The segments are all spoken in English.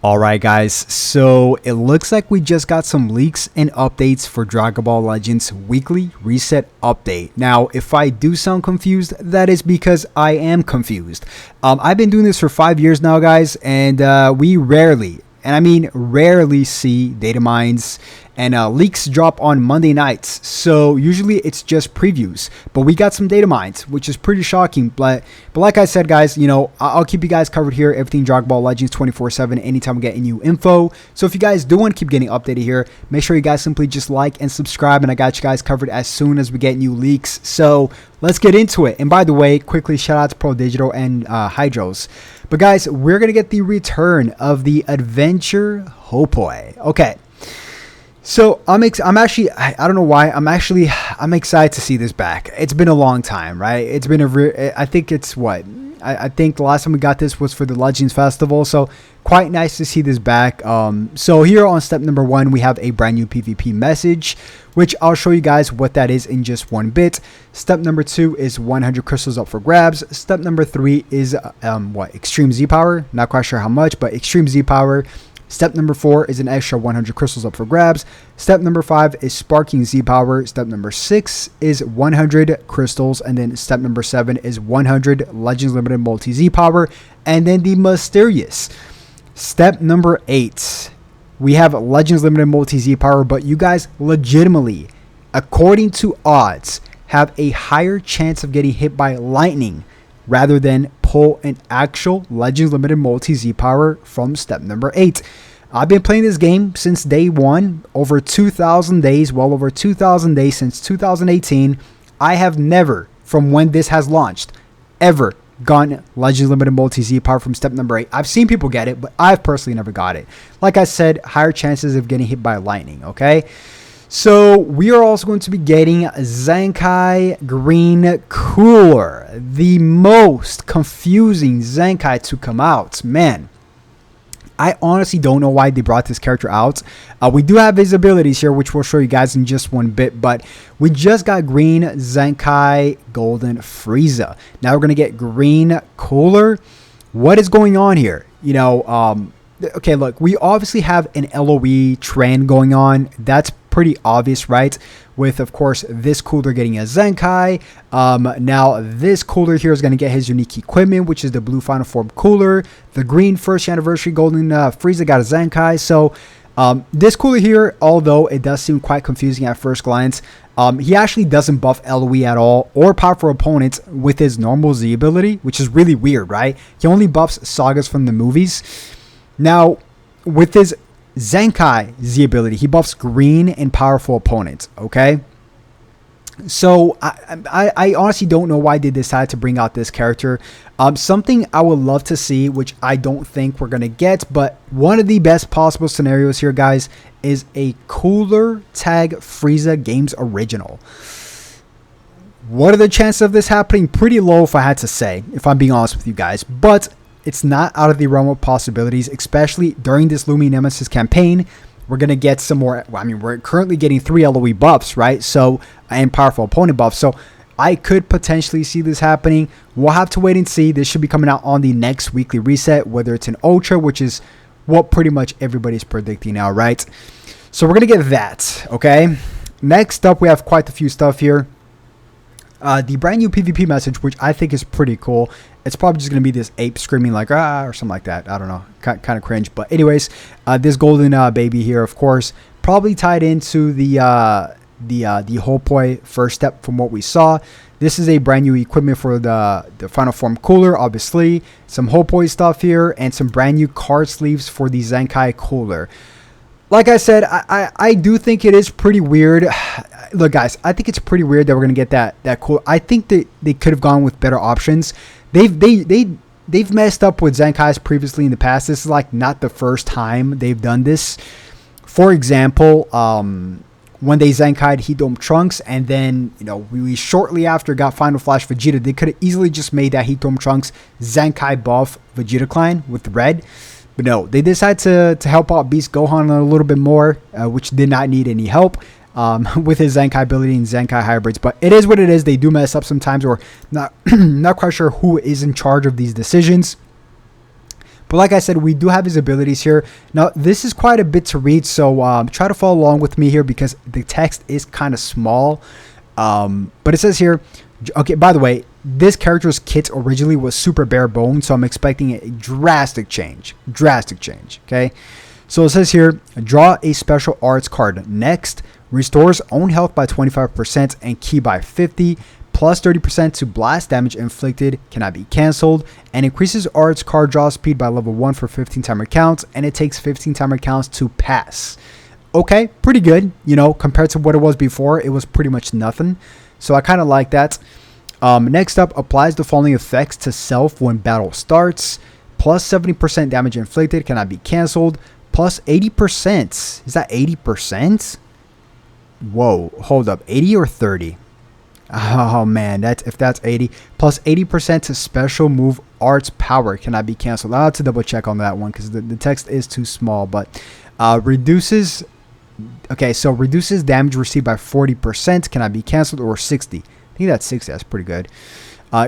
Alright guys, so it looks like we just got some leaks and updates for Dragon Ball Legends weekly reset update. Now, if I do sound confused, that is because I am confused. I've been doing this for 5 years now, guys, and we rarely, and I mean rarely, see data mines and leaks drop on Monday nights. So usually it's just previews, but we got some data mines, which is pretty shocking. But like I said, guys, you know, I'll keep you guys covered here. Everything Dragon Ball Legends 24/7, anytime we get new info. So if you guys do want to keep getting updated here, make sure you guys simply just like and subscribe, and I got you guys covered as soon as we get new leaks. So let's get into it. And by the way, quickly shout out to Pro Digital and Hydros. But guys, we're gonna get the return of the Adventure Hopoi. Okay. So I'm actually, I don't know why, I'm excited to see this back. It's been a long time, right? It's been I think it's what? I think the last time we got this was for the Legends Festival. So quite nice to see this back. So here on step number 1, we have a brand new PvP message, which I'll show you guys what that is in just one bit. Step number 2 is 100 crystals up for grabs. Step number 3 is Extreme Z power. Not quite sure how much, but Extreme Z power. Step number 4 is an extra 100 crystals up for grabs. Step number 5 is Sparking Z power. Step number 6 is 100 crystals. And then step number 7 is 100 Legends Limited Multi Z power. And then the mysterious step number 8. We have Legends Limited Multi Z power, but you guys legitimately, according to odds, have a higher chance of getting hit by lightning rather than pull an actual Legends Limited Multi Z power from step number 8. I've been playing this game since day 1, over 2,000 days, well over 2,000 days since 2018. I have never, from when this has launched, ever gotten Legends Limited Multi Z power from step number 8. I've seen people get it, but I've personally never got it. Like I said, higher chances of getting hit by lightning, okay? So we are also going to be getting ZENKAI Green Cooler, the most confusing ZENKAI to come out. Man, I honestly don't know why they brought this character out. We do have his abilities here, which we'll show you guys in just one bit, but we just got Green ZENKAI Golden Frieza. Now we're going to get Green Cooler. What is going on here? You know, okay, look, we obviously have an LOE trend going on. That's pretty obvious, right? With, of course, this cooler getting a ZENKAI. Now this cooler here is going to get his unique equipment, which is the blue final form cooler. The green first anniversary golden Frieza got a ZENKAI. So this cooler here, although it does seem quite confusing at first glance, he actually doesn't buff LOE at all or powerful opponents with his normal Z ability, which is really weird, right? He only buffs sagas from the movies. Now with his ZENKAI Z ability, he buffs green and powerful opponents, okay? So I honestly don't know why they decided to bring out this character. Something I would love to see, which I don't think we're going to get, but one of the best possible scenarios here, guys, is a cooler tag Frieza Games original. What are the chances of this happening? Pretty low, if I had to say, if I'm being honest with you guys, but it's not out of the realm of possibilities, especially during this Lumi Nemesis campaign. We're going to get some more. I mean, we're currently getting 3 LOE buffs, right? So, and powerful opponent buffs. So, I could potentially see this happening. We'll have to wait and see. This should be coming out on the next weekly reset, whether it's an Ultra, which is what pretty much everybody's predicting now, right? So, we're going to get that, okay? Next up, we have quite a few stuff here. The brand new PvP message, which I think is pretty cool. It's probably just going to be this ape screaming like, ah, or something like that. I don't know. Kind of cringe. But anyways, this golden baby here, of course, probably tied into the Hopoi first step from what we saw. This is a brand new equipment for the final form cooler, obviously. Some Hopoi stuff here and some brand new card sleeves for the ZENKAI cooler. Like I said, I do think it is pretty weird. Look, guys, I think it's pretty weird that we're gonna get that cool. I think that they could have gone with better options. They've messed up with ZENKAIs previously in the past. This is like not the first time they've done this. For example, when they ZENKAI'd Heat Dome Trunks, and then we shortly after got Final Flash Vegeta, they could have easily just made that Heat Dome Trunks ZENKAI buff Vegeta Clan with red. But no, they decided to help out Beast Gohan a little bit more, which did not need any help. with his ZENKAI ability and ZENKAI hybrids. But it is what it is. They do mess up sometimes, or not quite sure who is in charge of these decisions. But like I said, we do have his abilities here. Now, this is quite a bit to read, so try to follow along with me here because the text is kind of small. But it says here, okay, by the way, this character's kit originally was super bare bones, so I'm expecting a drastic change. Drastic change, okay? So it says here, draw a special arts card. Next, restores own health by 25% and ki by 50%. Plus 30% to blast damage inflicted, cannot be cancelled, and increases arts card draw speed by level 1 for 15 timer counts, and it takes 15 timer counts to pass. Okay, pretty good, you know, compared to what it was before. It was pretty much nothing, so I kind of like that. Next up, applies the following effects to self when battle starts. Plus 70% damage inflicted, cannot be cancelled. Plus 80%, is that 80%? Whoa, hold up, 80 or 30? Oh man, if that's 80, plus 80% to special move arts power cannot be canceled. I'll have to double check on that one because the text is too small. But reduces damage received by 40% cannot be canceled, or 60. I think that's 60. That's pretty good.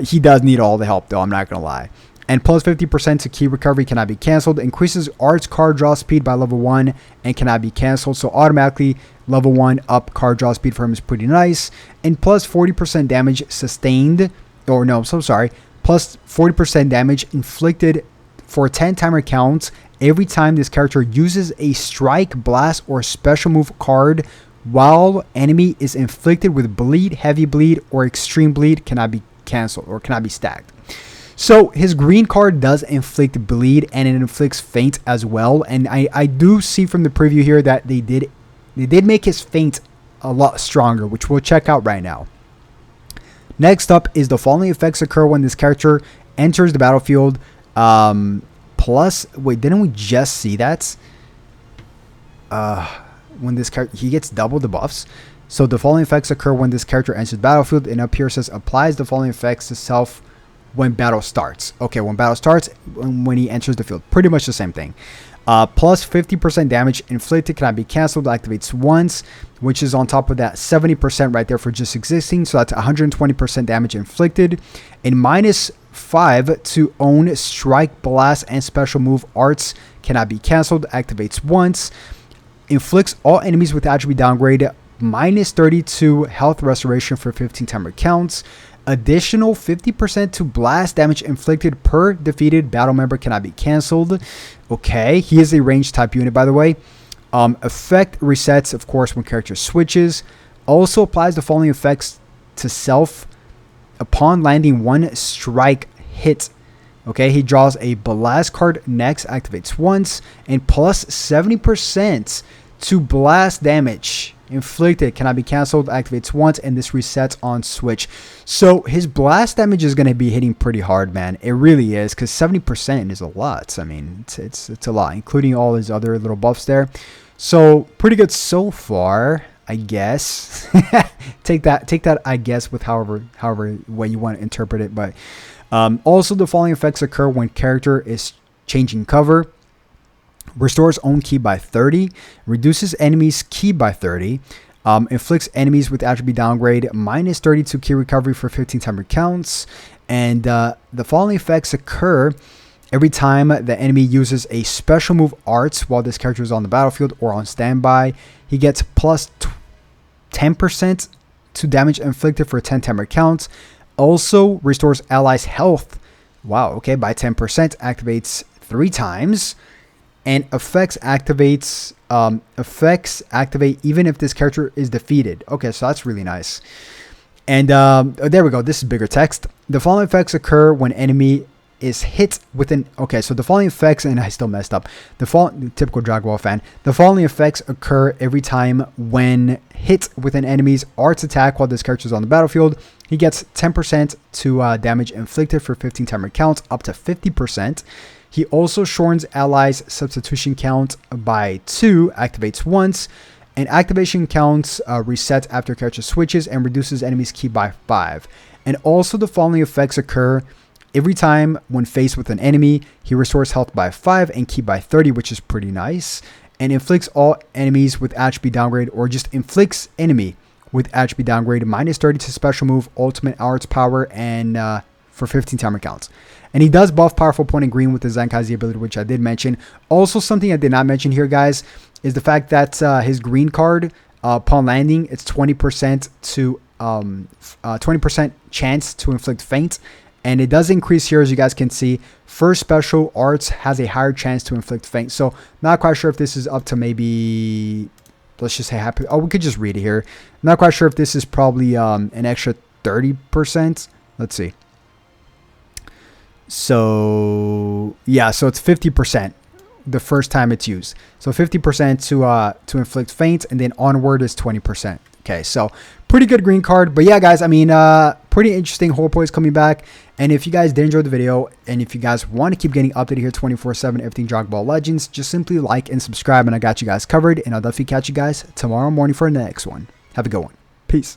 He does need all the help though, I'm not gonna lie. And plus 50% to ki recovery cannot be cancelled. Increases arts card draw speed by level 1 and cannot be cancelled. So automatically level 1 up card draw speed for him is pretty nice. And plus 40% damage sustained. Or no, I'm so sorry. Plus 40% damage inflicted for 10 timer counts every time this character uses a strike, blast, or special move card while enemy is inflicted with bleed, heavy bleed, or extreme bleed cannot be cancelled or cannot be stacked. So his green card does inflict bleed and it inflicts feint as well. And I do see from the preview here that they did make his feint a lot stronger, which we'll check out right now. Next up is the following effects occur when this character enters the battlefield. Plus, wait, didn't we just see that? When this character, he gets double the buffs. So the following effects occur when this character enters the battlefield, and up here says applies the following effects to self when battle starts. Okay, when battle starts, when he enters the field. Pretty much the same thing. Plus 50% damage inflicted cannot be cancelled, activates once, which is on top of that 70% right there for just existing. So that's 120% damage inflicted. And minus 5 to own strike, blast, and special move arts cannot be cancelled, activates once. Inflicts all enemies with attribute downgrade minus 32 health restoration for 15 timer counts. Additional 50% to blast damage inflicted per defeated battle member cannot be cancelled. Okay, he is a range type unit, by the way. Effect resets, of course, when character switches. Also applies the following effects to self upon landing one strike hit. Okay, he draws a blast card next, activates once, and plus 70% to blast damage inflicted cannot be cancelled, activates once, and this resets on switch. So his blast damage is going to be hitting pretty hard, man. It really is, because 70% is a lot. I mean, it's a lot, including all his other little buffs there. So pretty good so far, I guess. take that I guess with however way you want to interpret it. But also the following effects occur when character is changing cover. Restores own ki by 30, reduces enemies ki by 30, inflicts enemies with attribute downgrade minus 32 ki recovery for 15 timer counts, and the following effects occur every time the enemy uses a special move arts while this character is on the battlefield or on standby. He gets plus 10% to damage inflicted for 10 timer counts. Also restores allies health, wow, okay, by 10%, activates 3 times. And effects activate even if this character is defeated. Okay, so that's really nice. And there we go. This is bigger text. The following effects occur when enemy is hit with an... Okay, so the following effects... And I still messed up. Typical Dragon Ball fan. The following effects occur every time when hit with an enemy's arts attack while this character is on the battlefield. He gets 10% to damage inflicted for 15 timer counts, up to 50%. He also shortens allies' substitution count by 2, activates once, and activation counts resets after character switches and reduces enemies' ki by 5. And also the following effects occur every time when faced with an enemy. He restores health by 5 and ki by 30, which is pretty nice, and inflicts all enemies with attribute downgrade, or just inflicts enemy with attribute downgrade minus 30 to special move, ultimate arts power, and for 15 timer counts. And he does buff Powerful Point in green with the Zenkai Z ability, which I did mention. Also, something I did not mention here, guys, is the fact that his green card, upon landing, it's 20% to 20% chance to inflict feint. And it does increase here, as you guys can see. First special arts has a higher chance to inflict feint. So not quite sure if this is up to maybe, let's just say happy. Oh, we could just read it here. Not quite sure if this is probably an extra 30%. Let's see. So yeah, so it's 50% the first time it's used. So 50% to inflict feint, and then onward is 20%. Okay, so pretty good green card. But yeah, guys, I mean, pretty interesting. HOI is coming back. And if you guys did enjoy the video, and if you guys want to keep getting updated here 24/7, everything Dragon Ball Legends, just simply like and subscribe, and I got you guys covered. And I'll definitely catch you guys tomorrow morning for the next one. Have a good one. Peace.